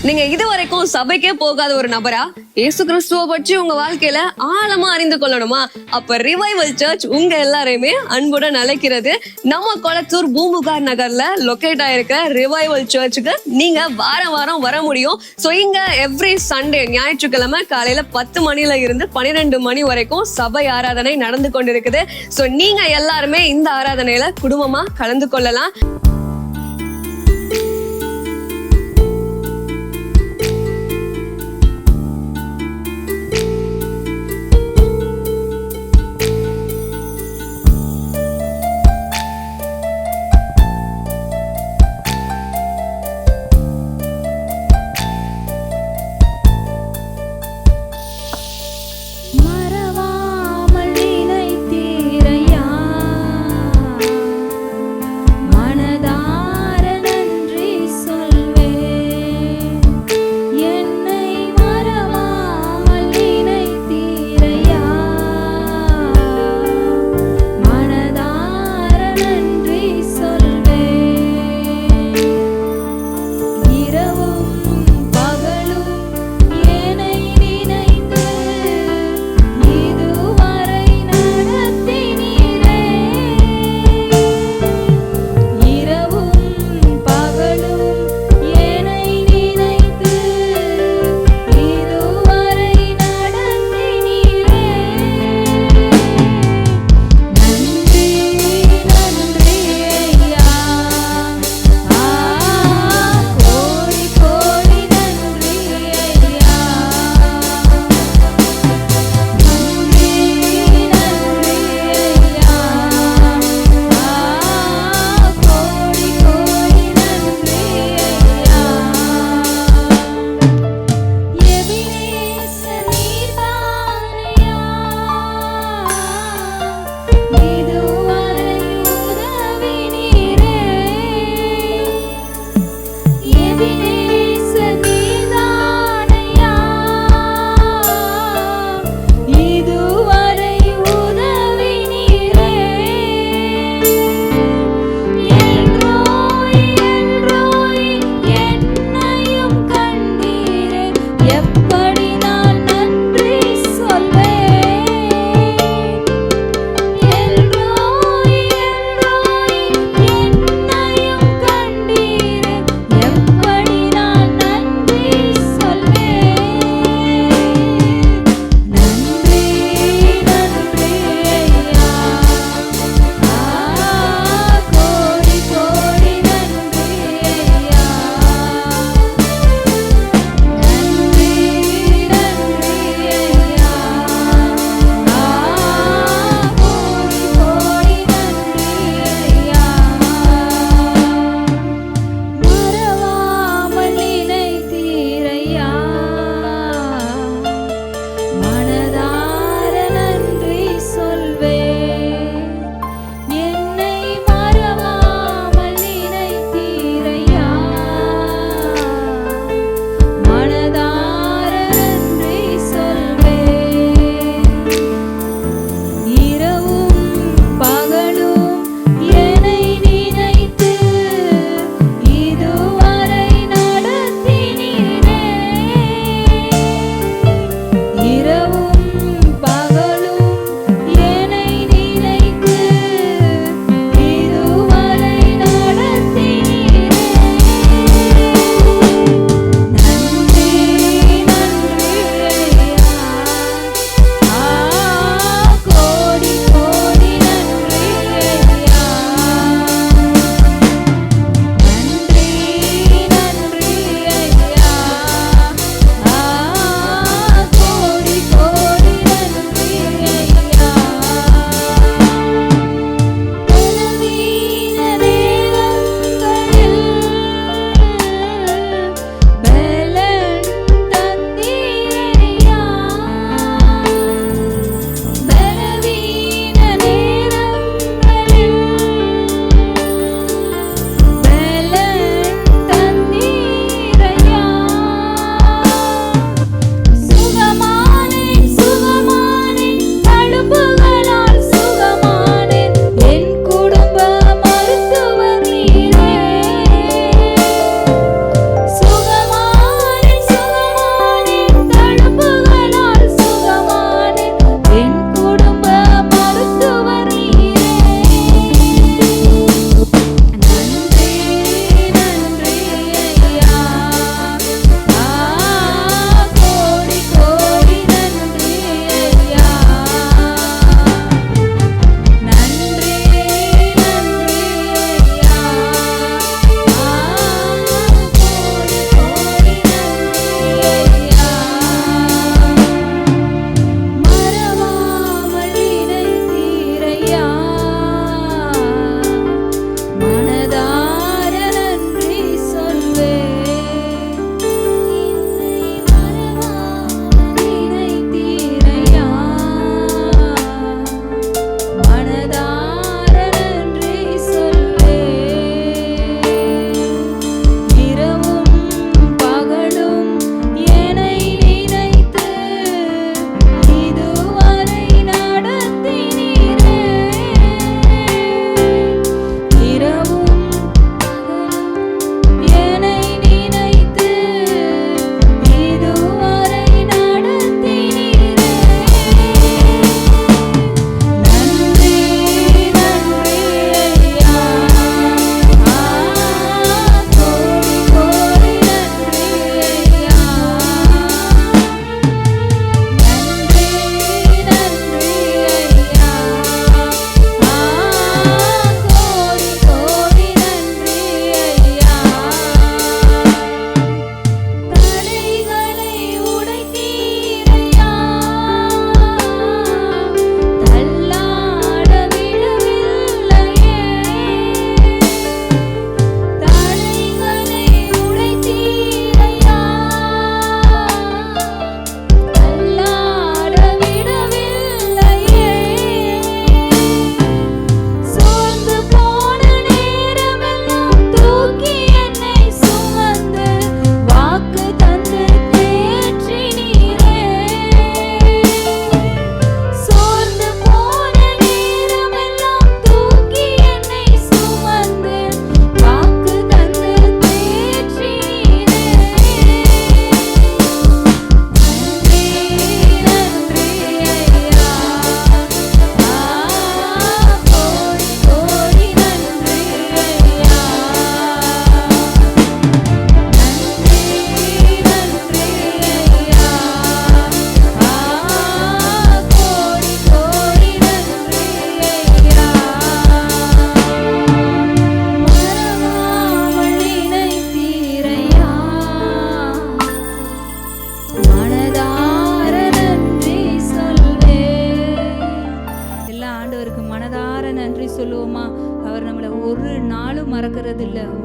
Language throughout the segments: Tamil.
நீங்க இதுவரைக்கும் சபைக்கே போகாத ஒரு நபரா இயேசு கிறிஸ்துவ பற்றி உங்க வாழ்க்கையில ஆழமா அறிந்து கொள்ளணுமா? அப்ப ரிவைவல் சர்ச் உங்க எல்லாரையுமே அன்புடன் அழைக்கிறது. நம்ம கொளத்தூர் பூம்புகார் நகர்ல லொகேட் ஆயிருக்க ரிவைவல் சர்ச்சுக்கு நீங்க வாரம் வர முடியும். சோ இங்க எவ்ரி சண்டே ஞாயிற்றுக்கிழமை காலையில 10 மணில இருந்து 12 மணி வரைக்கும் சபை ஆராதனை நடந்து கொண்டிருக்குது. சோ நீங்க எல்லாருமே இந்த ஆராதனையில குடும்பமா கலந்து கொள்ளலாம். மறவாமல் நினைத்தீரையா மனத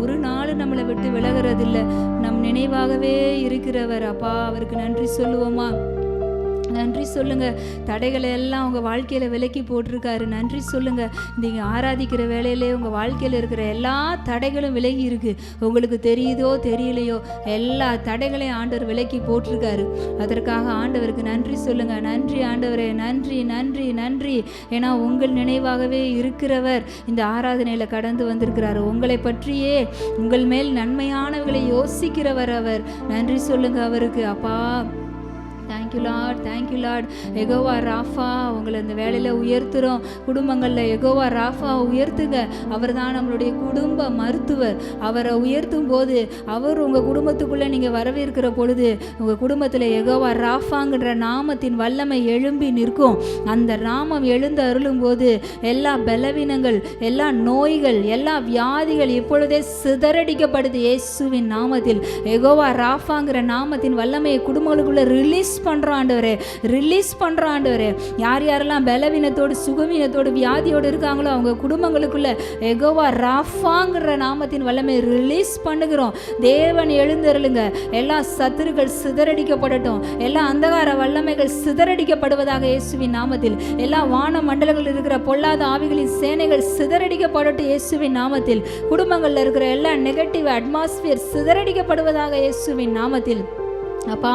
ஒரு நாள் நம்மளை விட்டு விலகிறதில்லை, நம் நினைவாகவே இருக்கிறவர். அப்பா அவருக்கு நன்றி சொல்லுவோமா? நன்றி சொல்லுங்க. தடைகளை எல்லாம் உங்கள் வாழ்க்கையில் விலக்கி போட்டிருக்காரு. நன்றி சொல்லுங்க. நீங்கள் ஆராதிக்கிற வேலையிலே உங்கள் வாழ்க்கையில் இருக்கிற எல்லா தடைகளும் விலகி இருக்கு. உங்களுக்கு தெரியுதோ தெரியலையோ எல்லா தடைகளையும் ஆண்டவர் விலக்கி போட்டிருக்காரு. அதற்காக ஆண்டவருக்கு நன்றி சொல்லுங்க. நன்றி ஆண்டவரே, நன்றி நன்றி நன்றி. ஏன்னா உங்கள் நினைவாகவே இருக்கிறவர் இந்த ஆராதனையில் கடந்து வந்திருக்கிறாரு. உங்களை பற்றியே உங்கள் மேல் நன்மையானவர்களை யோசிக்கிறவர் அவர். நன்றி சொல்லுங்க அவருக்கு. அப்பா thank you Lord, thank you Lord. Jehovah Rafah உங்களை இந்த வேலையில் உயர்த்துகிறோம். குடும்பங்களில் யெகோவா ராஃபா உயர்த்துங்க. அவர் தான் நம்மளுடைய குடும்ப மருத்துவர். அவரை உயர்த்தும் போது அவர் உங்கள் குடும்பத்துக்குள்ளே நீங்கள் வரவேற்கிற பொழுது உங்கள் குடும்பத்தில் யெகோவா ராஃபாங்கிற நாமத்தின் வல்லமை எழும்பி நிற்கும். அந்த நாமம் எழுந்து அருளும் போது எல்லா பலவீனங்கள், எல்லா நோய்கள், எல்லா வியாதிகள் இப்பொழுதே சிதறடிக்கப்படுது இயேசுவின் நாமத்தில். யெகோவா ராஃபாங்கிற நாமத்தின் வல்லமையை குடும்பங்களுக்குள்ளே ரிலீஸ் பண்றோம் ஆண்டவரே, ரிலீஸ் பண்றோம் ஆண்டவரே. யார் யாரெல்லாம் பலவீனத்தோடு சுகவீனத்தோடு வியாதியோடு இருக்காங்களோ அவங்க குடும்பங்களுக்குள்ள யெகோவா ராஃபாங்கிற நாமத்தின் வல்லமை ரிலீஸ் பண்ணுகிறோம். தேவன் எழுந்தருளுங்க. எல்லா சத்துருக்கள் சிதறடிக்கப்படட்டும். எல்லா அந்தகார வல்லமைகள் சிதறடிக்கப்படுவதாக இயேசுவின் நாமத்தில். எல்லா வான மண்டலங்களில் இருக்கிற பொல்லாத ஆவிகளின் சேனைகள் சிதறடிக்கப்படட்டும் இயேசுவின் நாமத்தில். குடும்பங்களில் இருக்கிற எல்லா நெகட்டிவ் அட்மாஸ்பியர் சிதறடிக்கப்படுவதாக இயேசுவின் நாமத்தில். அப்பா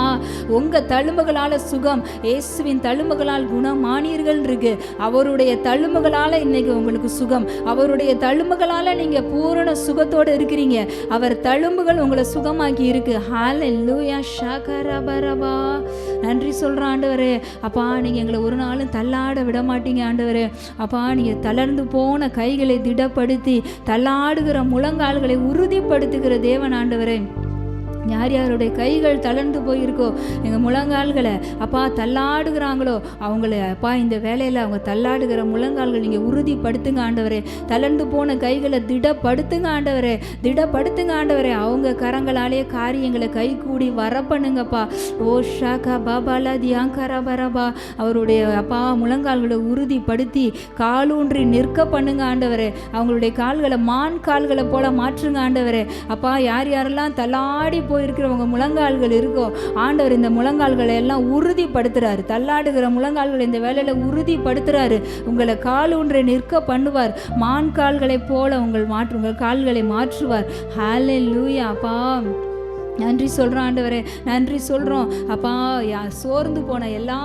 உங்க தழும்புகளால சுகம், இயேசுவின் தழும்புகளால் குணமானீர்கள் இருக்கு. அவருடைய தழும்புகளால இன்னைக்கு உங்களுக்கு சுகம். அவருடைய தழும்புகளால நீங்க பூரண சுகத்தோடு இருக்கிறீங்க. அவர் தழும்புகள் உங்களை சுகமாக்கி இருக்கு. ஹல்லேலூயா ஷகரபரபா. நன்றி சொல்கிறேன் ஆண்டவரே. அப்பா நீங்கள் எங்களை ஒரு நாளும் தள்ளாட விட மாட்டீங்க ஆண்டவரே. அப்பா நீங்கள் தளர்ந்து போன கைகளை திடப்படுத்தி தள்ளாடுகிற முழங்கால்களை உறுதிப்படுத்துகிற தேவன் ஆண்டவரே. யார் யாருடைய கைகள் தளர்ந்து போயிருக்கோ எங்கள் முழங்கால்களை அப்பா தள்ளாடுகிறாங்களோ அவங்கள அப்பா இந்த வேலையில் அவங்க தள்ளாடுகிற முழங்கால்கள் நீங்கள் உறுதிப்படுத்துங்க ஆண்டவரே. தளர்ந்து போன கைகளை திடப்படுத்துங்க ஆண்டவரே, திடப்படுத்துங்க ஆண்டவரே. அவங்க கரங்களாலே காரியங்களை கை கூடி வர பண்ணுங்கப்பா. ஓ ஷாகா பாபாலா தியாங்கரா பரபா. அவருடைய அப்பா முழங்கால்களை உறுதிப்படுத்தி காலூன்றி நிற்க பண்ணுங்க ஆண்டவரே. அவங்களுடைய கால்களை மான் கால்களை போல மாற்றுங்க ஆண்டவரே. அப்பா யார் யாரெல்லாம் தள்ளாடி இருக்கிறவங்க முழங்கால்கள் இருக்கோ ஆண்டவர் இந்த முழங்கால்களை எல்லாம் உறுதிப்படுத்துறாரு. தள்ளாடுகிற முழங்கால்களை இந்த வேலையில உறுதிப்படுத்துறாரு. உங்களை கால் ஒன்றை நிற்க பண்ணுவார். மான் கால்களை போல உங்கள் கால்களை மாற்றுவார். ஹல்லேலூயா. அப்பா நன்றி சொல்கிறோம் ஆண்டவரே, நன்றி சொல்கிறோம் அப்பா. சோர்ந்து போன எல்லா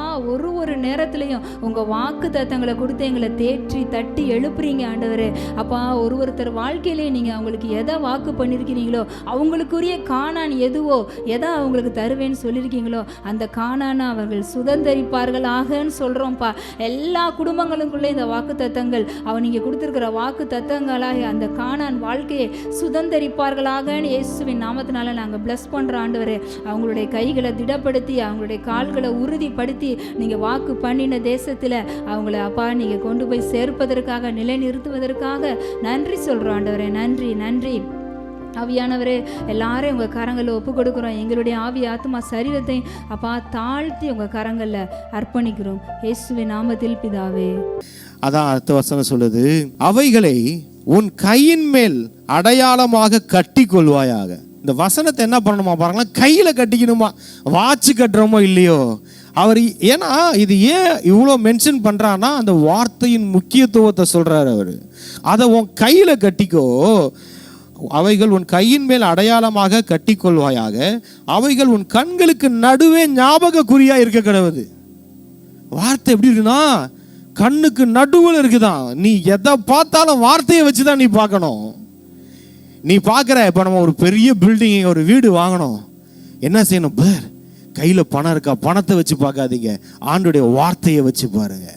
ஒரு நேரத்துலையும் உங்கள் வாக்கு தத்தங்களை கொடுத்து எங்களை தேற்றி தட்டி எழுப்புறீங்க ஆண்டவரே. அப்பா ஒருத்தர் வாழ்க்கையிலே நீங்கள் அவங்களுக்கு எதை வாக்கு பண்ணியிருக்கிறீங்களோ அவங்களுக்குரிய காணான் எதுவோ எதை அவங்களுக்கு தருவேன்னு சொல்லியிருக்கீங்களோ அந்த காணானை அவர்கள் சுதந்தரிப்பார்கள் ஆகன்னு சொல்கிறோம்ப்பா. எல்லா குடும்பங்களுக்குள்ளே இந்த வாக்கு தத்தங்கள் நீங்கள் கொடுத்துருக்கிற வாக்கு தத்தங்களாக அந்த காணான் வாழ்க்கையை சுதந்தரிப்பார்களாகன்னு இயேசுவின் நாமத்தினால நாங்கள் பிளஸ் பண்ற ஆண்டவரே. அவங்களுடைய கைகளை திடப்படுத்தி அவங்களுடைய கால்களை உறுதிப்படுத்தி நீங்க வாக்கு பண்ணின தேசத்துல அவங்கள அப்பா நீங்க கொண்டு போய் சேர்ப்பதற்காக நிலைநிறுத்துவதற்காக நன்றி சொல்றோம் ஆண்டவரே. நன்றி நன்றி. ஆவியானவரே எல்லாரும் உங்கள் கரங்களில் ஒப்பு கொடுக்குறோம். எங்களுடைய ஆவி ஆத்மா சரீரத்தை அப்பா தாழ்த்தி உங்கள் கரங்களில் அர்ப்பணிக்கிறோம் இயேசுவின் நாமத்தில் பிதாவே. அதான் அடுத்த வசனம் சொல்லுது, அவைகளை உன் கையின் மேல் அடையாளமாக கட்டி கொள்வாயாக. இந்த வசனத்தை என்ன பண்ணணுமா பாருங்களா, கையில் கட்டிக்கணுமா. வாட்சு கட்டுறோமோ இல்லையோ அவர். ஏன்னா இது ஏன் இவ்வளோ மென்ஷன் பண்ணுறான்னா அந்த வார்த்தையின் முக்கியத்துவத்தை சொல்கிறார் அவர். அதை உன் கையில் கட்டிக்கோ. அவைகள் உன் கையின் மேல் அடையாளமாக கட்டி கொள்வாயாக. அவைகள் உன் கண்களுக்கு நடுவே ஞாபக குறியா இருக்க கிடவுது. வார்த்தை எப்படி இருக்குன்னா கண்ணுக்கு நடுவில் இருக்குதான். நீ எதை பார்த்தாலும் வார்த்தையை வச்சு தான் நீ பார்க்கணும். நீ பார்க்குற இப்போ நம்ம ஒரு பெரிய பில்டிங் ஒரு வீடு வாங்கணும், என்ன செய்யணும்? கையில் பணம் இருக்கா, பணத்தை வச்சு பார்க்காதீங்க, ஆண்டுடைய வார்த்தையை வச்சு பாருங்க.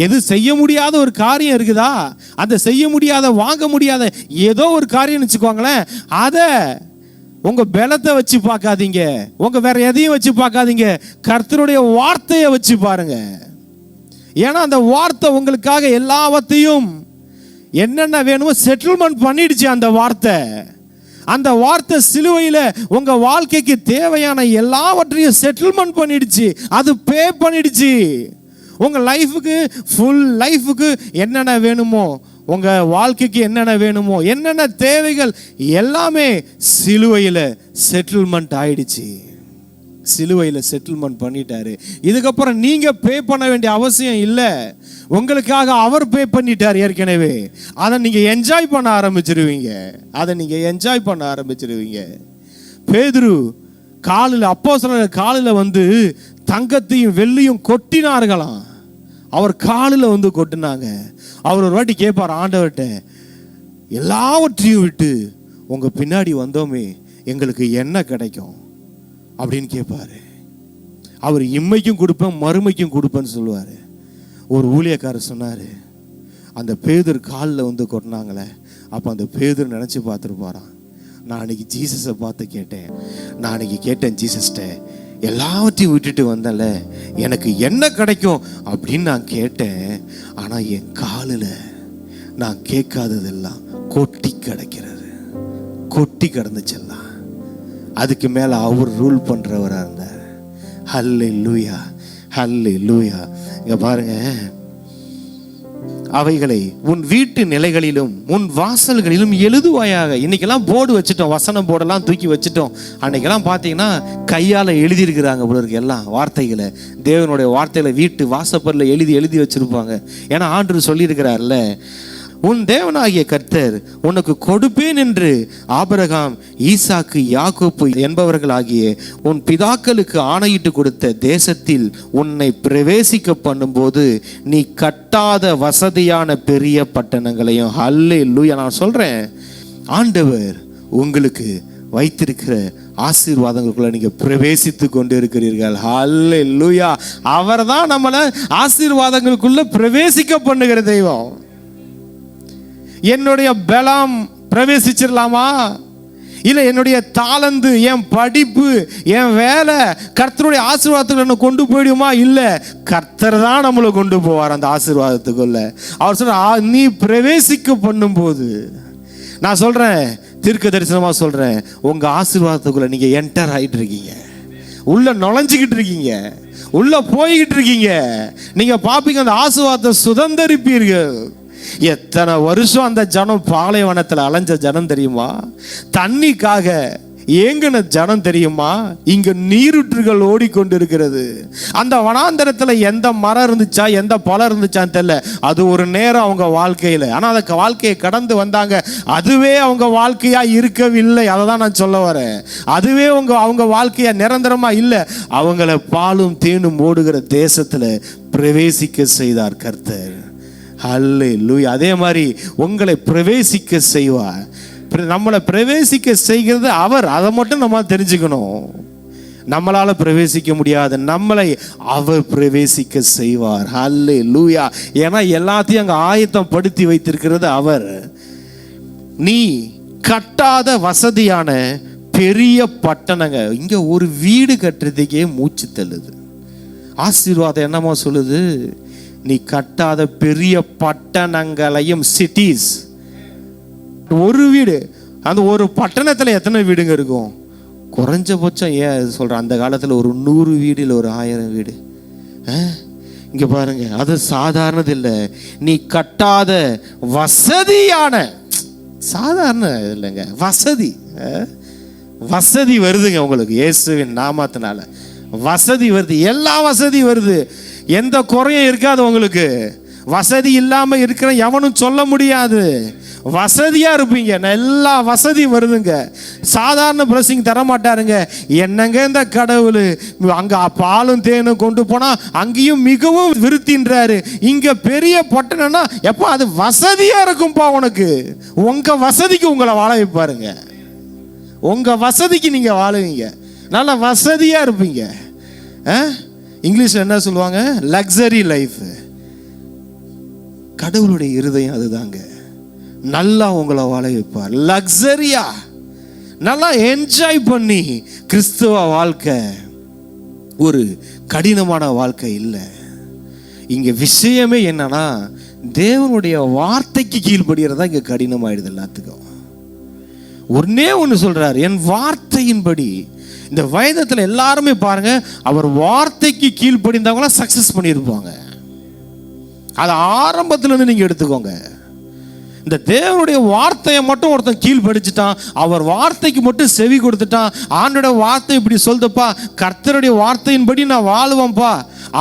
எது செய்ய முடியாத ஒரு காரியம் இருக்குதா, அதை செய்ய முடியாத வாங்க முடியாத ஏதோ ஒரு காரியம் வச்சுக்கோங்களேன், அதை உங்க பலத்தை வச்சு பார்க்காதீங்க, உங்க வேற எதையும் வச்சு பார்க்காதீங்க, கர்த்தருடைய வார்த்தையை வச்சு பாருங்க. ஏன்னா அந்த வார்த்தை உங்களுக்காக எல்லாவற்றையும் என்னென்ன வேணுமோ செட்டில்மெண்ட் பண்ணிடுச்சு. அந்த வார்த்தை சிலுவையில் உங்க வாழ்க்கைக்கு தேவையான எல்லாவற்றையும் செட்டில்மெண்ட் பண்ணிடுச்சு. அது பே பண்ணிடுச்சு. உங்க லைஃபுக்கு ஃபுல் லைஃபுக்கு என்னென்ன வேணுமோ உங்க வாழ்க்கைக்கு என்னென்ன வேணுமோ, என்னென்ன தேவைகள் எல்லாமே சிலுவையில் செட்டில்மெண்ட் ஆயிடுச்சு. சிலுவையில் செட்டில்மெண்ட் பண்ணிட்டாரு. இதுக்கப்புறம் நீங்க பே பண்ண வேண்டிய அவசியம் இல்லை. உங்களுக்காக அவர் பே பண்ணிட்டார் ஏற்கனவே. அதை நீங்க என்ஜாய் பண்ண ஆரம்பிச்சிருவீங்க. பேதுரு காலில், அப்போஸ்தலர் காலில் வந்து தங்கத்தையும் வெள்ளியும் கொட்டினார்களாம். அவர் காலில் வந்து கொட்டினாங்க. அவர் ஒரு வாட்டி கேட்பார் ஆண்டவர்கிட்ட, எல்லாவற்றையும் விட்டு உங்க பின்னாடி வந்தோமே, எங்களுக்கு என்ன கிடைக்கும் அப்படின்னு கேட்பாரு. அவர் இம்மைக்கும் கொடுப்பேன் மறுமைக்கும் கொடுப்பேன்னு சொல்லுவார். ஒரு ஊழியக்காரர் சொன்னார், அந்த பேதுரு காலில் வந்து கொட்டினாங்களே, அப்போ அந்த பேதுரு நினச்சி பார்த்துருப்பாராம், நான் அன்னைக்கு ஜீசஸை பார்த்து கேட்டேன். நான் அன்னைக்கு கேட்டேன் ஜீசஸ்கிட்ட, எல்லாவற்றையும் விட்டுட்டு வந்தேன்ல, எனக்கு என்ன கிடைக்கும் அப்படின்னு நான் கேட்டேன். ஆனால் என் காலில் நான் கேட்காததெல்லாம் கொட்டி கிடக்கிறது, கொட்டி கிடந்துச்செல்லாம். அதுக்கு மேலே அவர் ரூல் பண்ணுறவராக இருந்தார். ஹல்லேலூயா, ஹல்லேலூயா. இங்கே பாருங்க, அவைகளை உன் வீட்டு நிலைகளிலும் உன் வாசல்களிலும் எழுதுவாயாக. இன்னைக்கெல்லாம் போர்டு வச்சுட்டோம், வசனம் போர்டெல்லாம் தூக்கி வச்சுட்டோம். அன்னைக்கெல்லாம் பார்த்தீங்கன்னா கையால் எழுதியிருக்கிறாங்க போல இருக்கு எல்லாம் வார்த்தைகளை, தேவனுடைய வார்த்தைகளை வீட்டு வாசப்பரில் எழுதி வச்சிருப்பாங்க. ஏன்னா ஆண்டவர் சொல்லியிருக்கிறார்ல, உன் தேவனாகிய கர்த்தர் உனக்கு கொடுப்பேன் என்று ஆபிரகாம், ஈசாக்கு, யாக்கோப்பு என்பவர்களாகிய உன் பிதாக்களுக்கு ஆணையிட்டு கொடுத்த தேசத்தில் உன்னை பிரவேசிக்க பண்ணும்போது நீ கட்டாத வசதியான பெரிய பட்டணங்களையும். ஹல்லேலூயா. நான் சொல்றேன், ஆண்டவர் உங்களுக்கு வைத்திருக்கிற ஆசீர்வாதங்களுக்குள்ள நீங்க பிரவேசித்து கொண்டு இருக்கிறீர்கள். ஹல்லேலூயா. அவர் தான் நம்மளை ஆசீர்வாதங்களுக்குள்ள பிரவேசிக்க பண்ணுகிற தெய்வம். என்னுடைய பலம் பிரவேசிச்சிடலாமா? இல்லை என்னுடைய தாளந்து, என் படிப்பு, என் வேலை கர்த்தருடைய ஆசீர்வாதத்துக்குள்ள கொண்டு போயிடுமா? இல்லை, கர்த்தர் தான் நம்மளை கொண்டு போவார் அந்த ஆசீர்வாதத்துக்குள்ள. அவர் சொல்ற, நீ பிரவேசிக்க பண்ணும்போது, நான் சொல்றேன், தீர்க்க தரிசனமா சொல்றேன், உங்க ஆசீர்வாதத்துக்குள்ள நீங்க என்டர் ஆயிட்டு இருக்கீங்க, உள்ள நுழைஞ்சுக்கிட்டு இருக்கீங்க, உள்ள போய்கிட்டு இருக்கீங்க. நீங்க பாப்பீங்க, அந்த ஆசீர்வாதத்தை சுதந்தரிப்பீர்கள். எத்தனை வருஷம் அந்த ஜனம் பாலைவனத்தில் அலைஞ்ச ஜனம் தெரியுமா? தண்ணிக்காக ஏங்கின ஜனம் தெரியுமா? இங்க நீருற்றுகள் ஓடிக்கொண்டிருக்கிறது. அந்த வனாந்தரத்தில் எந்த மரம் இருந்துச்சா, எந்த பழம் இருந்துச்சான்னு தெரியல. அது ஒரு நேரம் அவங்க வாழ்க்கையில், ஆனால் அந்த வாழ்க்கையை கடந்து வந்தாங்க. அதுவே அவங்க வாழ்க்கையா இருக்கவில்லை. அதை தான் நான் சொல்ல வரேன். அதுவே அவங்க வாழ்க்கையா நிரந்தரமா இல்லை. அவங்கள பாலும் தேனும் ஓடுகிற தேசத்துல பிரவேசிக்க செய்தார் கர்த்தர். ஹல்லேலூயா. அதே மாதிரி உங்களை பிரவேசிக்க செய்வார். நம்மளை பிரவேசிக்க செய்கிறது அவர். அதை மட்டும் நம்ம தெரிஞ்சுக்கணும். நம்மளால பிரவேசிக்க முடியாது, நம்மளை அவர் பிரவேசிக்க செய்வார். ஹல்லேலூயா. ஏன்னா எல்லாத்தையும் அங்க ஆயத்தம் படுத்தி வைத்திருக்கிறது அவர். நீ கட்டாத வசதியான பெரிய பட்டணங்க. இங்க ஒரு வீடு கட்டுறதுக்கே மூச்சு தள்ளுது. ஆசீர்வாதம் என்னமா சொல்லுது? நீ கட்டாத பெரிய பட்டணங்களையும், சிட்டிஸ். ஒரு வீடு, அந்த ஒரு பட்டணத்தில் எத்தனை வீடுங்க இருக்கும்? குறைஞ்சபட்சம் ஏன் சொல்கிறேன், அந்த காலத்தில் ஒரு 100 வீடு இல்லை ஒரு 1000 வீடு. இங்கே பாருங்க, அது சாதாரணது இல்லை. நீ கட்டாத வசதியான, சாதாரண இல்லைங்க, வசதி வருதுங்க உங்களுக்கு இயேசுவின் நாமத்தினால. வசதி வருது, எல்லா வசதி வருது, எந்த குறையும் இருக்காது உங்களுக்கு. வசதி இல்லாம இருக்கிற எவனும் சொல்ல முடியாது. வசதியா இருப்பீங்க, எல்லா வசதி வருதுங்க. சாதாரண பிளஸிங் தர மாட்டாருங்க. என்னங்க இந்த கடவுள் அங்க பாலும் தேனும் கொண்டு போனா அங்கேயும் மிகவும் விருத்தின்றாரு. இங்க பெரிய பட்டணம்னா எப்ப அது வசதியா இருக்கும்பா உனக்கு. உங்க வசதிக்கு உங்களை வாழ வைப்பாருங்க. உங்க வசதிக்கு நீங்க வாழுவீங்க, நல்ல வசதியா இருப்பீங்க. இங்கிலீஷ்ல என்ன சொல்லுவாங்க? Luxury life. கடவுளுடைய இருதயம் அதுதாங்க. நல்லா உங்களை வாழ வைப்பார். லக்ஸரியா நல்லா என்ஜாய் பண்ணி. கிறிஸ்துவ வாழ்க்கை ஒரு கடினமான வாழ்க்கை இல்லை. இங்க விஷயமே என்னன்னா, தேவனுடைய வார்த்தைக்கு கீழ்படுகிறதா இங்க கடினமாயிடுது எல்லாத்துக்கும். ஒன்னே ஒன்று சொல்றாரு, என் வார்த்தையின்படி. இந்த வேதத்தில் எல்லாருமே பாருங்க, அவர் வார்த்தைக்கு கீழ்ப்படிந்தவங்கள சக்சஸ் பண்ணியிருப்பாங்க. அது ஆரம்பத்துல இருந்து நீங்க எடுத்துக்கோங்க. இந்த தேவனுடைய வார்த்தையை மட்டும் ஒருத்தன் கீழ்படிச்சிட்டான், அவர் வார்த்தைக்கு மட்டும் செவி கொடுத்துட்டான். ஆண்டோட வார்த்தை இப்படி சொல்லுதுப்பா, கர்த்தருடைய வார்த்தையின்படி நான் வாழுவேன்ப்பா,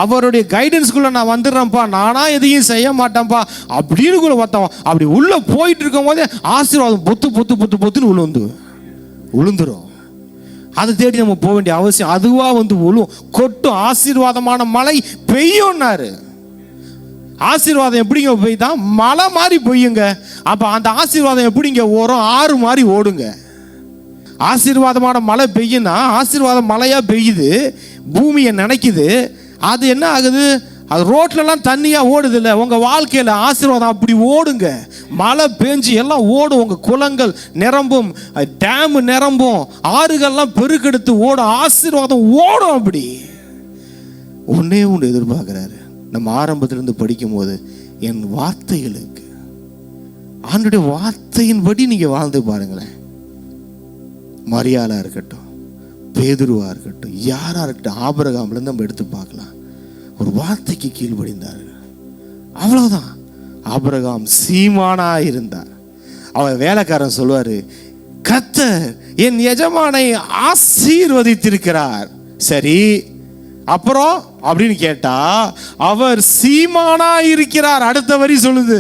அவருடைய கைடன்ஸ்குள்ள நான் வந்துடுறேன்ப்பா, நானா எதையும் செய்ய மாட்டேன்ப்பா அப்படின்னு கூட பார்த்தோம். அப்படி உள்ள போயிட்டு இருக்கும் போதே ஆசீர்வாதம் பொத்து பொத்து பொத்து பொத்துன்னு விழுந்துரும். அதை தேடி நம்ம போக வேண்டிய அவசியம், அதுவா விழும், கொட்டும். ஆசீர்வாதமான மழை பெய்யும்னாரு. ஆசீர்வாதம் எப்படிங்க பெய்யுதான்? மழை மாதிரி பெய்யுங்க. அப்ப அந்த ஆசீர்வாதம் எப்படிங்க ஓடும்? ஆறு மாதிரி ஓடுங்க. ஆசீர்வாதமான மழை பெய்யுன்னா ஆசீர்வாதம் மழையா பெய்யுது, பூமியை நினைக்குது. அது என்ன ஆகுது? அது ரோட்லலாம் தண்ணியா ஓடுது இல்லை? உங்க வாழ்க்கையில ஆசீர்வாதம் அப்படி ஓடுங்க. மழை பெஞ்சு எல்லாம் ஓடும், உங்க குளங்கள் நிரம்பும், டேம் நிரம்பும், ஆறுகள்லாம் பெருக்கெடுத்து ஓடும், ஆசீர்வாதம் ஓடும். அப்படி ஒன்னே ஒன்று எதிர்பார்க்கிறாரு. நம்ம ஆரம்பத்திலிருந்து படிக்கும் போது, என் வார்த்தைகளுக்கு, ஆண்டுடைய வார்த்தையின்படி நீங்க வாழ்ந்து பாருங்களேன். மரியாளா இருக்கட்டும், பேதுருவா இருக்கட்டும், யாரா இருக்கட்டும், ஆபிரகாம்ல இருந்து நம்ம எடுத்து பார்க்கலாம். ஒரு வார்த்தைக்கு கீழ்ப்படிந்தார், அவ்வளவுதான். ஆபிரகாம் சீமானா இருந்தார். அவன் வேலைக்காரன் சொல்லுவாரு, கர்த்தர் என் எஜமானை ஆசீர்வதித்திருக்கிறார். சரி, அப்புறம் அப்படின்னு கேட்டா, அவர் சீமானா இருக்கிறார். அடுத்த வரி சொல்லுது.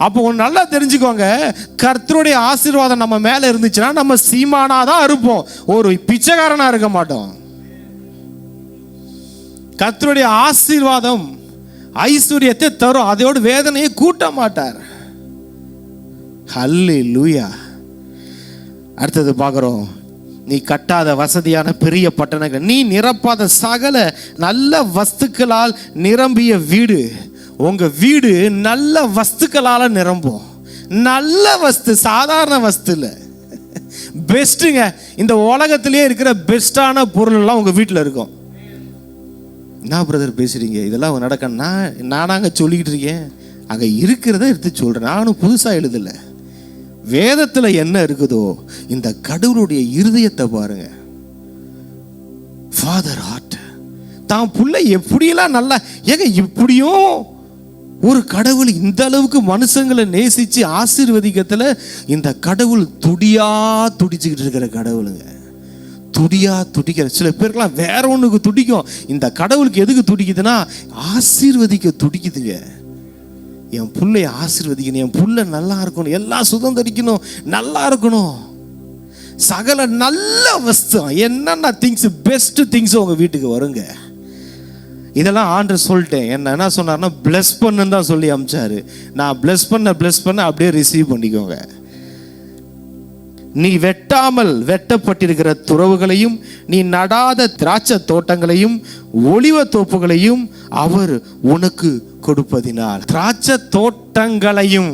அப்போ ஒன்று நல்லா தெரிஞ்சுக்கோங்க, கர்த்தருடைய ஆசீர்வாதம் நம்ம மேல இருந்துச்சுன்னா நம்ம சீமானா தான் இருப்போம், ஒரு பிச்சைக்காரனா இருக்க மாட்டோம். கர்த்தருடைய ஆசீர்வாதம் ஐஸ்வர்யத்தை தரும், அதோட வேதனையை கூட்ட மாட்டார். ஹல்லேலூயா. அடுத்தது பார்க்கிறோம், நீ கட்டாத வசதியான பெரிய பட்டணங்கள், நீ நிரப்பாத சகல நல்ல வஸ்துக்களால் நிரம்பிய வீடு. உங்க வீடு நல்ல வஸ்துக்களால நிரம்பும். நல்ல வஸ்து, சாதாரண வஸ்து இல்லை, பெஸ்ட்டுங்க. இந்த உலகத்திலேயே இருக்கிற பெஸ்டான பொருள் எல்லாம் உங்க வீட்டில் இருக்கும். என்ன பிரதர் பேசுறீங்க, இதெல்லாம் நடக்க? நானாங்க சொல்லிக்கிட்டு இருக்கேன், அங்கே இருக்கிறத எடுத்து சொல்றேன். நானும் புதுசாக எழுதலை. வேதத்தில் என்ன இருக்குதோ, இந்த கடவுளுடைய இருதயத்தை பாருங்க. ஃபாதர் ஹார்ட், தான் புள்ள எப்படியெல்லாம் நல்லா, ஏங்க இப்படியும் ஒரு கடவுள் இந்த அளவுக்கு மனுஷங்களை நேசிச்சு ஆசீர்வதிக்கத்துல, இந்த கடவுள் துடியா துடிச்சுக்கிட்டு இருக்கிற கடவுளுங்க. துடியா துடிக்கிற. சில பேருக்கெல்லாம் வேற ஒண்ணுக்கு துடிக்கும், இந்த கடவுளுக்கு எதுக்கு துடிக்குதுன்னா ஆசீர்வதிக்க துடிக்குதுங்க. என் பிள்ளைய ஆசீர்வதிக்கணும், என் புள்ள நல்லா இருக்கணும், எல்லாம் சுதந்திரிக்கணும், நல்லா இருக்கணும். சகல நல்ல வஸ்து, என்னென்ன திங்ஸ், பெஸ்ட் திங்ஸ் உங்க வீட்டுக்கு வருங்க. இதெல்லாம் ஆண்டவர் சொல்லிட்டேன். என்ன சொன்னார்னா, பிளஸ் பண்ணுன்னு தான் சொல்லி அமிச்சாரு. நான் பிளஸ் பண்ண அப்படியே ரிசீவ் பண்ணிக்கோங்க. நீ வெட்டாமல் வெட்டப்பட்டிருக்கிற துறவுகளையும், நீ நடாத திராட்சை தோட்டங்களையும் ஒலிவ தோப்புகளையும் அவர் உனக்கு கொடுப்பதினால். திராட்சை தோட்டங்களையும்,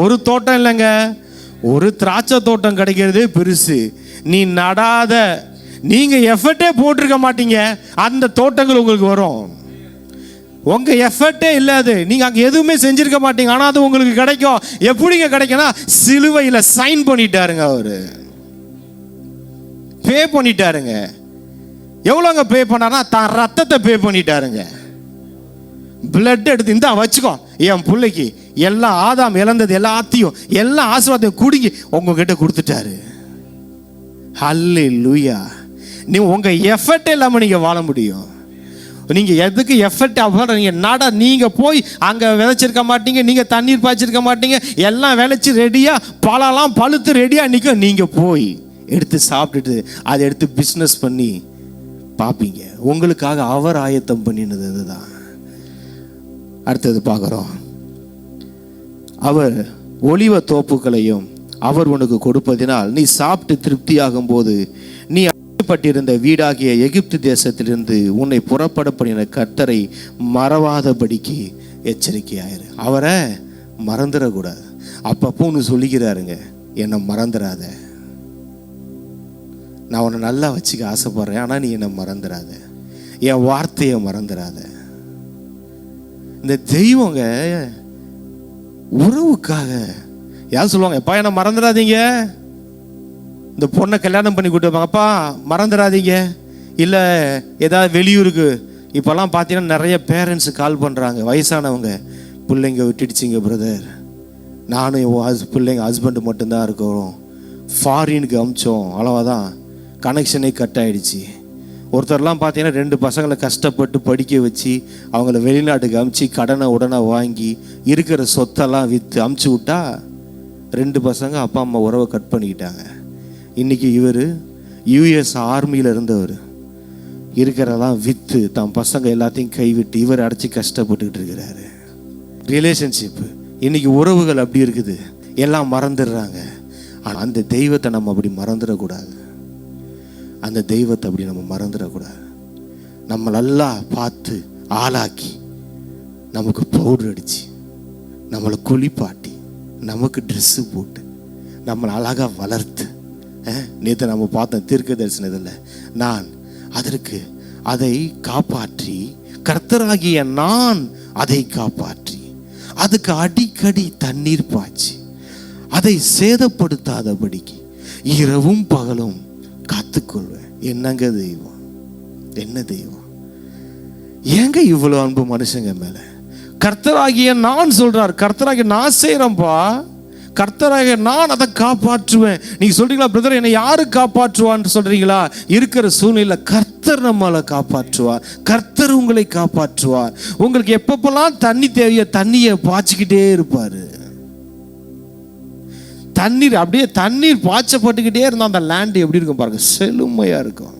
ஒரு தோட்டம் இல்லைங்க, ஒரு திராட்சை தோட்டம் கிடைக்கிறதே பெருசு. நீ நடாத, நீங்க எஃபர்ட்டே போட்டிருக்க மாட்டீங்க, அந்த தோட்டங்கள் உங்களுக்கு வரும். உங்க எஃபர்ட்டே இல்லாது, நீங்க அங்க எதுவுமே செஞ்சிருக்க மாட்டீங்க, ஆனா அது உங்களுக்கு கிடைக்கும். எப்படிங்க கிடைக்கும்னா, சிலுவையில சைன் பண்ணிட்டாருங்க, அவரு பே பண்ணிட்டாருங்க. எவ்வளோங்க பே பண்ணாருன்னா, தான் ரத்தத்தை பே பண்ணிட்டாருங்க. பிளட் எடுத்து இந்த வச்சுக்கோ, என் பிள்ளைக்கு எல்லாம் ஆதாம் இழந்தது எல்லாத்தையும், எல்லா ஆசீர்வாதத்தையும் குடிங்கி உங்ககிட்ட கொடுத்துட்டாரு. ஹல்லேலூயா. நீ உங்க எஃபர்ட் இல்லாம நீங்க வாழ முடியும். நீங்க எதுக்கு எஃபர்ட் ஆக, நீங்க போய் அங்க விதைச்சிருக்க மாட்டீங்க, நீங்க தண்ணீர் பாய்ச்சிருக்க மாட்டீங்க, எல்லாம் விளைச்சி ரெடியா, பழம்லாம் பழுத்து ரெடியா நிற்கும். நீங்க போய் எடுத்து சாப்பிட்டுட்டு அதை எடுத்து பிஸ்னஸ் பண்ணி பார்ப்பீங்க. உங்களுக்காக அவர் ஆயத்தம் பண்ணினது அதுதான். அடுத்தது பார்க்குறோம், அவர் ஒலிவ தோப்புகளையும் அவர் உனக்கு கொடுப்பதினால் நீ சாப்பிட்டு திருப்தியாகும் போது, நீ பட்டிருந்த வீடாகிய எகிப்து தேசத்திலிருந்து உன்னை புறப்பட பண்ணின கர்த்தரை மறவாதபடிக்கு எச்சரிக்கையாயிரு. அவரை மறந்துடக்கூடாது. அப்பப்போ ஒன்று சொல்லிக்கிறாருங்க, என்னை மறந்துடாத, நான் உன்னை நல்லா வச்சுக்க ஆசைப்படுறேன், ஆனால் நீ என்னை மறந்துடாத, என் வார்த்தையை மறந்துடாத. இந்த தெய்வங்க உறவுக்காக யாரும் சொல்லுவாங்க, எப்பா என்னை மறந்துடாதீங்க. இந்த பொண்ணை கல்யாணம் பண்ணி கூட்டு வைப்பாங்கப்பா, மறந்துடாதீங்க. இல்லை ஏதாவது வெளியூருக்கு, இப்போல்லாம் பார்த்தீங்கன்னா நிறைய பேரண்ட்ஸு கால் பண்ணுறாங்க, வயசானவங்க, பிள்ளைங்க விட்டுடுச்சிங்க பிரதர், நானும் என் பிள்ளைங்க ஹஸ்பண்டு மட்டும்தான் இருக்கிறோம். ஃபாரினுக்கு அமிச்சோம், அவ்வளோதான், கனெக்ஷனே கட் ஆகிடுச்சு. ஒருத்தர்லாம் பார்த்தீங்கன்னா 2 பசங்களை கஷ்டப்பட்டு படிக்க வச்சு அவங்கள வெளிநாட்டுக்கு அமுச்சு கடனை உடனே வாங்கி இருக்கிற சொத்தெல்லாம் விற்று அமுச்சு விட்டா 2 பசங்க அப்பா அம்மா உறவை கட் பண்ணிக்கிட்டாங்க. இன்றைக்கி இவர் யூஎஸ் ஆர்மியில் இருந்தவர், இருக்கிறதெல்லாம் விற்று தன் பசங்க எல்லாத்தையும் கைவிட்டு இவர் அடைச்சி கஷ்டப்பட்டுக்கிட்டு இருக்கிறாரு. ரிலேஷன்ஷிப்பு இன்றைக்கி உறவுகள் அப்படி இருக்குது, எல்லாம் மறந்துடுறாங்க. ஆனால் அந்த தெய்வத்தை நம்ம அப்படி மறந்துடக்கூடாது. அந்த தெய்வத்தை அப்படி நம்ம மறந்துடக்கூடாது. நம்ம நல்லா பார்த்து ஆளாக்கி நமக்கு பவுடர் அடித்து நம்மளை குளிப்பாட்டி நமக்கு ட்ரெஸ்ஸு போட்டு நம்மளை அழகாக வளர்த்து நேற்று நம்ம பார்த்தோம் தீர்க்க தரிசனத்தில், நான் அதற்கு அதை காப்பாற்றி கர்த்தராகிய நான் அதை காப்பாற்றி அதுக்கு அடிக்கடி தண்ணீர் பாய்ச்சி அதை சேதப்படுத்தாதபடிக்கு இரவும் பகலும் காத்துக்கொள்வேன். என்னங்க தெய்வம், என்ன தெய்வம், ஏங்க இவ்வளவு அன்பு மனுஷங்க மேல? கர்த்தராகிய நான் சொல்றார், கர்த்தராகிய நான் செய்யறேன்பா, கர்த்தராகிய நான் அதை காப்பாற்றுவேன். நீங்க சொல்றீங்களா பிரதர் என்னை யாரு காப்பாற்றுவான்னு சொல்றீங்களா? இருக்கிற சூழ்நிலை கர்த்தர் நம்மளை காப்பாற்றுவார், கர்த்தர் உங்களை காப்பாற்றுவார். உங்களுக்கு எப்பப்பெல்லாம் தண்ணி தேவையோ தண்ணியை பாய்ச்சிக்கிட்டே இருப்பாரு. தண்ணீர் அப்படியே தண்ணீர் பாய்ச்சப்பட்டுக்கிட்டே இருந்தால் அந்த லேண்ட் எப்படி இருக்கும் பாருங்க, செழுமையா இருக்கும்.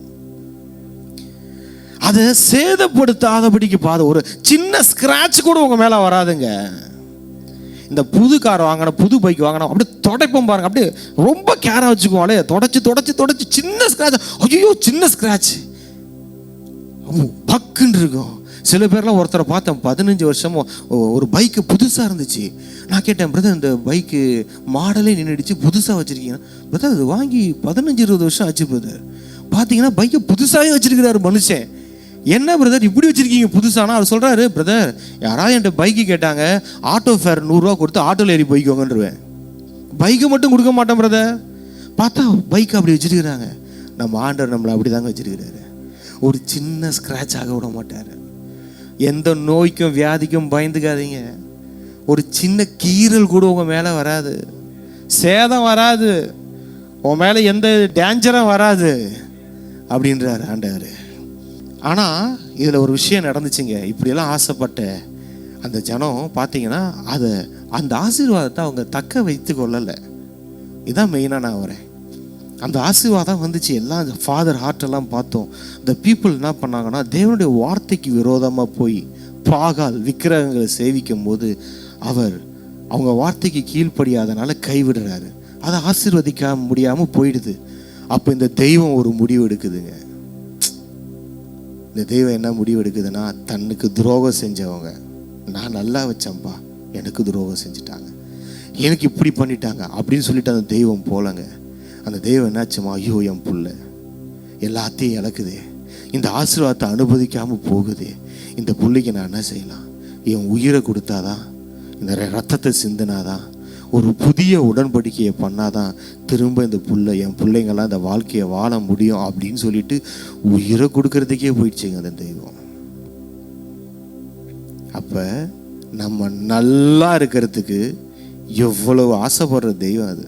அதை சேதப்படுத்தாதபடிக்கு பாத ஒரு சின்ன ஸ்கிராட்ச் கூட உங்க மேல வராதுங்க. இந்த புது கார் வாங்கின, புது பைக் வாங்கினா அப்படியே தொடப்பம் பாருங்க, அப்படியே ரொம்ப கேராக வச்சுக்குவாங்களே, தொடச்சி தொடச்சி தொடச்சி சின்ன ஸ்கிராட்ச், ஐயோ சின்ன ஸ்கிராட்ச் பக்குன்னு இருக்கும். சில பேர்லாம் ஒருத்தரை பார்த்தேன் 15 வருஷமும் ஒரு பைக்கு புதுசாக இருந்துச்சு. நான் கேட்டேன், பிரதர் இந்த பைக்கு மாடலே நின்றுடுச்சு, புதுசாக வச்சுருக்கீங்க? பிரதர் அது வாங்கி 15-20 வருஷம் ஆச்சு பிரதர். பார்த்தீங்கன்னா பைக்கை புதுசாகவே வச்சுருக்கிறாரு மனுஷன். என்ன பிரதர் இப்படி வச்சுருக்கீங்க புதுசானா? அவர் சொல்கிறாரு, பிரதர் யாராவது என்கிட்ட பைக்கு கேட்டாங்க ஆட்டோ ஃபேர் 100 ரூபா கொடுத்து ஆட்டோவில் ஏறி போய்க்கோங்கன்றுவேன், பைக்கை மட்டும் கொடுக்க மாட்டேன் பிரதர். பார்த்தா பைக் அப்படி வச்சுருக்கிறாங்க. நம்ம ஆண்டவர் நம்மளை அப்படி தாங்க வச்சுருக்கிறாரு. ஒரு சின்ன ஸ்க்ராட்ச் ஆக விட மாட்டார். எந்த நோய்க்கும் வியாதிக்கும் பயந்துக்காதீங்க. ஒரு சின்ன கீறல் கூட உங்கள் மேலே வராது, சேதம் வராது, உன் மேலே எந்த டேஞ்சரும் வராது அப்படின்றாரு ஆண்டவர். ஆனால் இதில் ஒரு விஷயம் நடந்துச்சுங்க. இப்படியெல்லாம் ஆசைப்பட்ட அந்த ஜனம் பார்த்தீங்கன்னா அதை அந்த ஆசீர்வாதத்தை அவங்க தக்க வைத்து கொள்ளலை. இதுதான் மெயினாக நான் வரேன். அந்த ஆசீர்வாதம் வந்துச்சு, எல்லாம் ஃபாதர் ஹார்ட்டெல்லாம் பார்த்தோம். இந்த பீப்புள் என்ன பண்ணாங்கன்னா தேவனுடைய வார்த்தைக்கு விரோதமாக போய் பாகால் விக்கிரகங்களை சேவிக்கும் போது அவர் அவங்க வார்த்தைக்கு கீழ்ப்படியாதனால கைவிடுறாரு. அதை ஆசீர்வதிக்க முடியாமல் போயிடுது. அப்போ இந்த தெய்வம் ஒரு முடிவு எடுக்குதுங்க. இந்த தெய்வம் என்ன முடிவு எடுக்குதுன்னா, தன்னுக்கு துரோகம் செஞ்சவங்க, நான் நல்லா வச்சேன்ப்பா, எனக்கு துரோகம் செஞ்சுட்டாங்க, எனக்கு இப்படி பண்ணிட்டாங்க அப்படின்னு சொல்லிட்டு அந்த தெய்வம் போலங்க. அந்த தெய்வம் என்னாச்சுமா, ஐயோ என் புள்ள எல்லாத்தையும் இழக்குதே, இந்த ஆசீர்வாதத்தை அனுபவிக்காமல் போகுதே, இந்த புள்ளைக்கு நான் என்ன செய்யலாம்? என் உயிரை கொடுத்தாதான், இந்த ரத்தத்தை சிந்தினாதான், ஒரு புதிய உடன்படிக்கையை பண்ணாதான் திரும்ப இந்த புள்ள என் பிள்ளைங்கள்லாம் இந்த வாழ்க்கையை வாழ முடியும் அப்படின்னு சொல்லிட்டு உயிரை கொடுக்கறதுக்கே போயிடுச்சுங்க அந்த தெய்வம். அப்போ நம்ம நல்லா இருக்கிறதுக்கு எவ்வளவு ஆசைப்படுற தெய்வம் அது.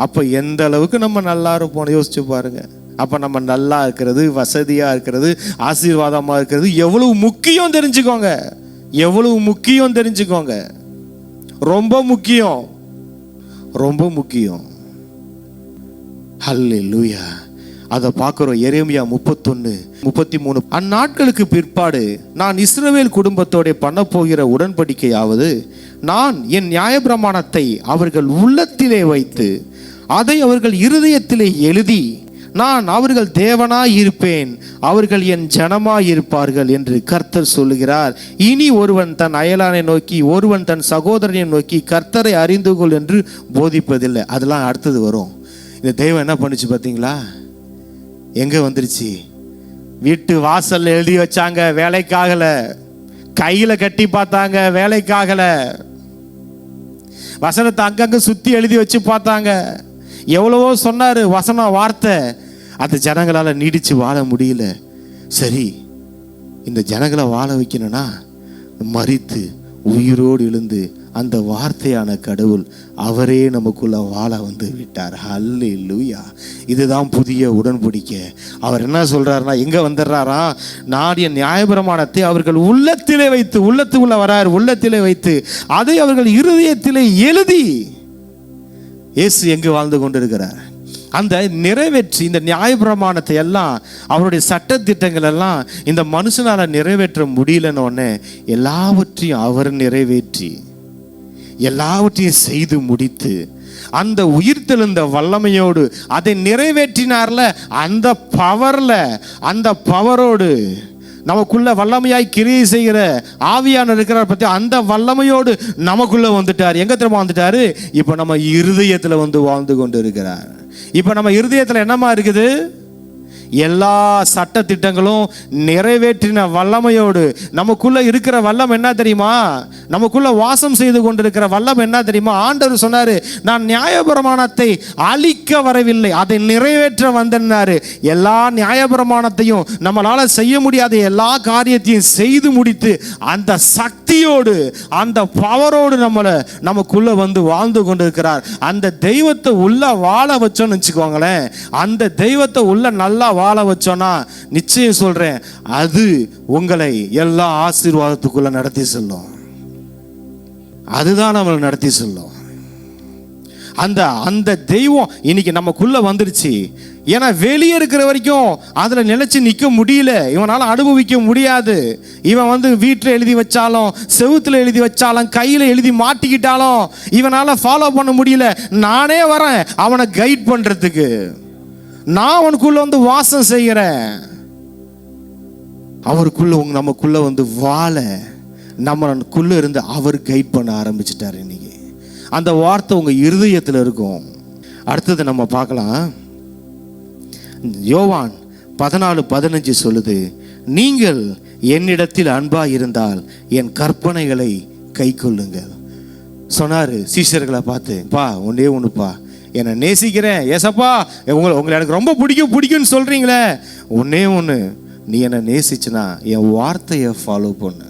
அப்போ எந்த அளவுக்கு நம்ம நல்லா இருப்போம் யோசிச்சு பாருங்க. அப்போ நம்ம நல்லா இருக்கிறது, வசதியாக இருக்கிறது, ஆசீர்வாதமாக இருக்கிறது எவ்வளவு முக்கியம் தெரிஞ்சுக்கோங்க. எவ்வளவு முக்கியம் தெரிஞ்சுக்கோங்க. ரொம்ப முக்கியம், ரொம்ப முக்கியம். ஹல்லேலூயா. அதை பார்க்குறோம். எரேமியா 31:33. அந்நாட்களுக்கு பிற்பாடு நான் இஸ்ரவேல் குடும்பத்தோட பண்ண போகிற உடன்படிக்கையாவது, நான் என் நியாயப்பிரமாணத்தை அவர்கள் உள்ளத்திலே வைத்து அதை அவர்கள் இருதயத்திலே எழுதி, நான் அவர்கள் தேவனாய் இருப்பேன், அவர்கள் என் ஜனமாய் இருப்பார்கள் என்று கர்த்தர் சொல்லுகிறார். இனி ஒருவன் தன் அயலானை நோக்கி, ஒருவன் தன் சகோதரனை நோக்கி கர்த்தரை அறிந்து கொள் என்று போதிப்பதில்லை. அதெல்லாம் அடுத்தது வரும். இந்த தெய்வம் என்ன பண்ணுச்சு பார்த்தீங்களா? எங்க வந்துருச்சு? வீட்டு வாசல்ல எழுதி வச்சாங்க, வேலைக்காகல. கையில கட்டி பார்த்தாங்க, வேலைக்காகல. வசனத்தை அங்கங்க சுத்தி எழுதி வச்சு பார்த்தாங்க. எவ்வளவோ சொன்னாரு வசனம், வார்த்தை. அந்த ஜனங்களால் நீடிச்சு வாழ முடியல. சரி, இந்த ஜனங்களை வாழ வைக்கணும்னா மரித்து உயிரோடு எழுந்து அந்த வார்த்தையான கடவுள் அவரே நமக்குள்ள வாழ வந்து விட்டார். ஹல்லேலூயா. இதுதான் புதிய உடன்படிக்கை. அவர் என்ன சொல்றாருன்னா, எங்க வந்துடுறாரா, நான் என் நியாயப்பிரமாணத்தை அவர்கள் உள்ளத்திலே வைத்து, உள்ளத்துக்குள்ள வரார், உள்ளத்திலே வைத்து அதை அவர்கள் இருதயத்திலே எழுதி. இயேசு எங்கு வாழ்ந்து கொண்டிருக்கிறார்? அந்த நிறைவேற்றி இந்த நியாயப்பிரமாணத்தை எல்லாம், அவருடைய சட்டத்திட்டங்கள் எல்லாம் இந்த மனுஷனால நிறைவேற்ற முடியலன்னு உடனே எல்லாவற்றையும் அவர் நிறைவேற்றி எல்லாவற்றையும் செய்து முடித்து அந்த உயிர்த்தெழுந்த வல்லமையோடு அதை நிறைவேற்றினார்ல, அந்த பவர்ல, அந்த பவரோடு நமக்குள்ள வல்லமையாய் கிரியை செய்கிற ஆவியான இருக்கிறார் பத்தி, அந்த வல்லமையோடு நமக்குள்ள வந்துட்டார். எங்க திரும்ப வந்துட்டாரு? இப்ப நம்ம இருதயத்துல வந்து வாழ்ந்து கொண்டு இருக்கிறார். இப்ப நம்ம இருதயத்துல என்னமா இருக்குது? எல்லா சட்ட திட்டங்களும் நிறைவேற்றின வல்லமையோடு நமக்குள்ள இருக்கிற வல்லம் என்ன தெரியுமா? நமக்குள்ள வாசம் செய்து கொண்டிருக்கிற வல்லம் என்ன தெரியுமா? ஆண்டவர் சொன்னாரு, நான் நியாயப்பிரமாணத்தை அழிக்க வரவில்லை, அதை நிறைவேற்ற வந்தேன்னாரு. எல்லா நியாயப்பிரமாணத்தையும் நம்மளால செய்ய முடியாத எல்லா காரியத்தையும் செய்து முடித்து அந்த சக்தியோடு, அந்த பவரோடு நமக்குள்ள வந்து வாழ்ந்து கொண்டிருக்கிறார். அந்த தெய்வத்தை உள்ள வாழ வச்சோன்னு வச்சுக்கோங்களேன், அந்த தெய்வத்தை உள்ள நல்லா வாழ வச்சோன்னா நிச்சயம் சொல்றேன், அது உங்களை எல்லா ஆசீர்வாதத்துக்குள்ள நடத்தி செல்லும். அதுதான் நம்மளை நடத்தி செல்லும். அந்த தெய்வம் இன்னைக்கு நமக்குள்ள வந்துருச்சு. ஏன்னா வெளியே இருக்கிற வரைக்கும் அதுல நிலைச்சு நிற்க முடியல, இவனால அனுபவிக்க முடியாது. இவன் வந்து வீட்டில் எழுதி வச்சாலும், செவுத்துல எழுதி வச்சாலும், கையில எழுதி மாட்டிக்கிட்டாலும் இவனால ஃபாலோ பண்ண முடியல. நானே வரேன் அவனை கைட் பண்றதுக்கு, நான் அவனுக்குள்ள வந்து வாசம் செய்கிறேன். அவருக்குள்ள நமக்குள்ள வந்து வாழ நமக்குள்ள இருந்து அவர் கைட் பண்ண ஆரம்பிச்சிட்டார். இன்னைக்கு அந்த வார்த்தை உங்க இருதயத்தில் இருக்கும். அடுத்தது நம்ம பார்க்கலாம். யோவான் 14:15 சொல்லுது, நீங்கள் என்னிடத்தில் அன்பா இருந்தால் என் கற்பனைகளை கை கொள்ளுங்கள். சொன்னாரு சீஷர்களை பார்த்து, பா ஒன்னே ஒண்ணுப்பா, என்னை நேசிக்கிறேன் ஏசப்பா, உங்களை எனக்கு ரொம்ப பிடிக்கும்னு சொல்றீங்களே, ஒன்னே ஒன்று, நீ என்னை நேசிச்சுனா என் வார்த்தையை ஃபாலோ பண்ணு.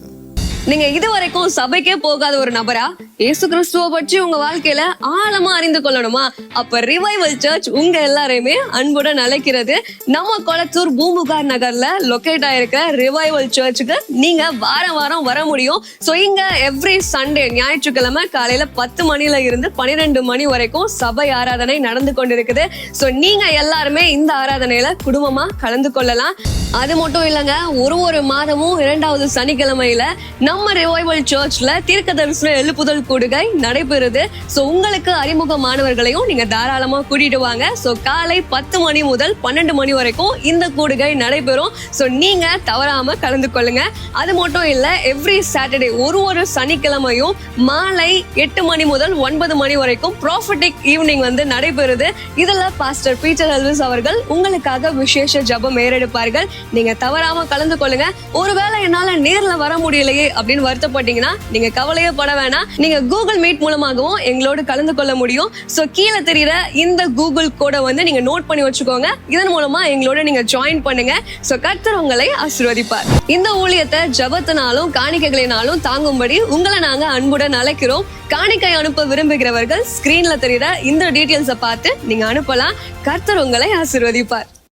நீங்க இதுவரைக்கும் சபைக்கே போகாத ஒரு நபரா இயேசு கிறிஸ்துவ பற்றி உங்க வாழ்க்கையில ஆழமா அறிந்து கொள்ளணுமா? அப்ப ரிவைவல் சர்ச் உங்க எல்லாரையுமே அன்புடன் அழைக்கிறது. நம்ம கொளத்தூர் பூம்புகார் நகர்ல லொக்கேட் ஆயிருக்க ரிவைவல் சர்ச்சுக்கு நீங்க வாரம் வாரம் வர முடியும். சோ இங்க எவ்ரி சண்டே, ஞாயிற்றுக்கிழமை காலையில 10 மணில இருந்து 12 மணி வரைக்கும் சபை ஆராதனை நடந்து கொண்டிருக்குது. சோ நீங்க எல்லாருமே இந்த ஆராதனையில குடும்பமா கலந்து கொள்ளலாம். அது மட்டும் இல்லைங்க, ஒரு மாதமும் 2வது சனிக்கிழமையில நம்ம ரிவைவல் சர்ச்ல தீர்க்க தரிசன எழுப்புதல் கூடுகை நடைபெறுது. சோ உங்களுக்கு அறிமுகமானவர்களையும் நீங்க தாராளமா கூட்டிட்டு வாங்க. சோ காலை 10 மணி முதல் 12 மணி வரைக்கும் இந்த கூடுகை நடைபெறும். சோ நீங்க தவறாம கலந்து கொள்ளுங்க. அது மட்டும் இல்ல, எவ்ரி சாட்டர்டே ஒரு சனிக்கிழமையும் மாலை 8 மணி முதல் 9 மணி வரைக்கும் ப்ராஃபட்டிக் ஈவினிங் வந்து நடைபெறுது. இதுல பாஸ்டர் பீட்டர் எல்விஸ் அவர்கள் உங்களுக்காக விசேஷ ஜெபம் ஏறெடுப்பார்கள். நீங்க தவறாம கலந்து கொள்ளுங்க. ஒருவேளை என்னால நேர்ல வர முடியலையே அப்படின்னு வருத்தப்பட்டீங்கன்னா நீங்க கவலையே பட வேணாம். நீங்க கூகுள் மீட் மூலமாகவும் எங்களோடு கலந்து கொள்ள முடியும். சோ கீழே தெரியுற இந்த கூகுள் கோடை வந்து நீங்க நோட் பண்ணி வச்சுக்கோங்க. இதன் மூலமா எங்களோட நீங்க ஜாயின் பண்ணுங்க. சோ கர்த்தர் உங்களை ஆசீர்வதிப்பார். இந்த ஊழியத்தை ஜெபத்தினாலும் காணிக்கைகளினாலும் தாங்கும்படி உங்களை நாங்க அன்புடன் அழைக்கிறோம். காணிக்கை அனுப்ப விரும்புகிறவர்கள் ஸ்கிரீன்ல தெரியுற இந்த டீடைல்ஸை பார்த்து நீங்க அனுப்பலாம். கர்த்தர் உங்களை ஆசீர்வதிப்பார்.